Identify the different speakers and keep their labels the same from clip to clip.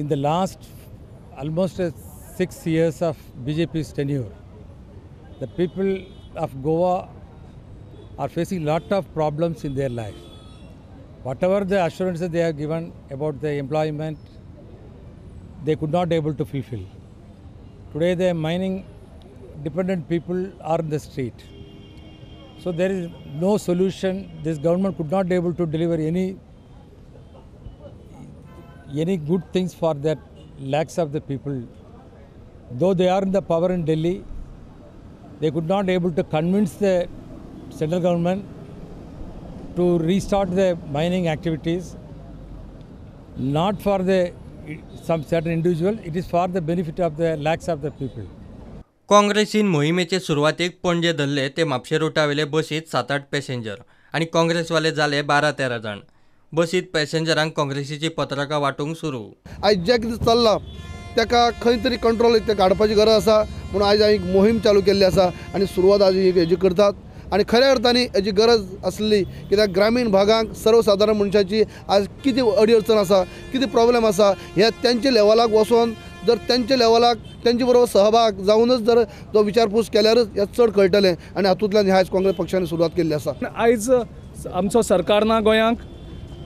Speaker 1: In the last almost 6 years of BJP's tenure, the people of Goa are facing lot of problems in their life. Whatever the assurances they have given about the employment, they could not able to fulfill. Today the mining dependent people are in the street. So there is no solution. This government could not able to deliver any good things for that lakhs of the people. Though they are in the power in Delhi, they could not able to convince the central government to restart the mining activities, not for some certain individual, it is for the benefit of the lakhs of the people.
Speaker 2: काँग्रेसीन मोहिमेचे सुरवातेक पणजे धरले ते म्हापशे रोटावेले बसीत 7-8 passenger आणि काँग्रेसवाले जाले 12-13 जण. बसीत पॅसेंजरांक काँग्रेसीची पत्रकां वाटूंक सुरू.
Speaker 3: आज जे कितें चल्लां ताका खंय तरी कंट्रोल काडपाची गरज आसा म्हणून आज हांवें मोहीम चालू केल्ली आसा आणि सुरवात आज हेजी करतात. आणि खऱ्या अर्थाने हेजी गरज आसली कित्याक ग्रामीण भागांक सर्वसाधारण मनशाची आज किती अडचण आसा, किती प्रॉब्लेम आसा, हे त्यांच्या लेवलाक वचून जर त्यांच्या लेवलाक त्यांचे बरोबर सहभाग जाऊनच जर तो विचारपूस केल्यारच हे चड कळटलें आणि हातूंतल्यान ह्या काँग्रेस पक्षाने सुरवात केल्ली आसा.
Speaker 4: आयज आमचो सरकार ना गोंयांक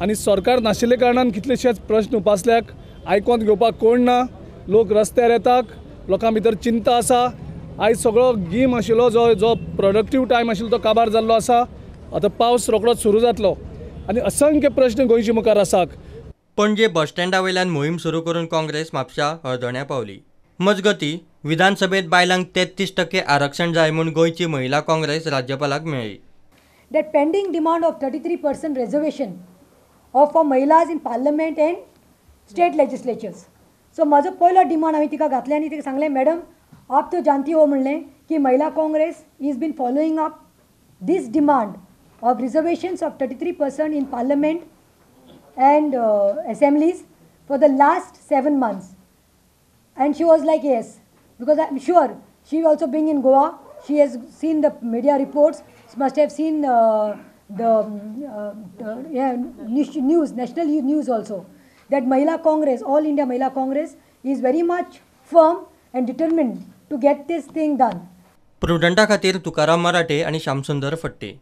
Speaker 4: आणि सरकार नाशिल्ले कारणान कितलेशेच प्रश्न उपासल्याक आयकोन घेवपाक कोण ना. लोक रस्त्यार येतात, लोकां भितर चिंता आसा. आयज सगळो गीम आशिल्लो जो प्रोडक्टीव टायम आशिल्लो तो काबार जाल्लो आसा. आतां पावस रोखडोच सुरू जातलो आनी असंख्य प्रश्न गोंयचे मुखार आसात.
Speaker 2: पणजे बस स्टँडा वयल्यान मोहीम सुरू करून काँग्रेस म्हापशा हळदोण्या पावली. मजगती विधानसभेत बायलांक 33% आरक्षण जाय म्हूण गोंयची महिला काँग्रेस राज्यपालाक मेळ्ळी.
Speaker 5: That pending demand of 33% reservation for महिलाज in parliament and state legislatures. So माझो पहला डिमांड हांवें तिका घातलें आनी तिका सांगलें, मॅडम आप तो जानती हो म्हणलें की Mahila Congress is been following up this demand of reservations of 33% in parliament and assemblies for the last 7 months. And she was like, yes, because I'm sure she also being in Goa, she has seen the media reports, she must have seen the news, national news also, that Mahila Congress, All India Mahila Congress is very much firm and determined to get this thing done.
Speaker 2: प्रुडंटा खातीर तुकाराम मराठे आणि श्यामसुंदर फट्टे.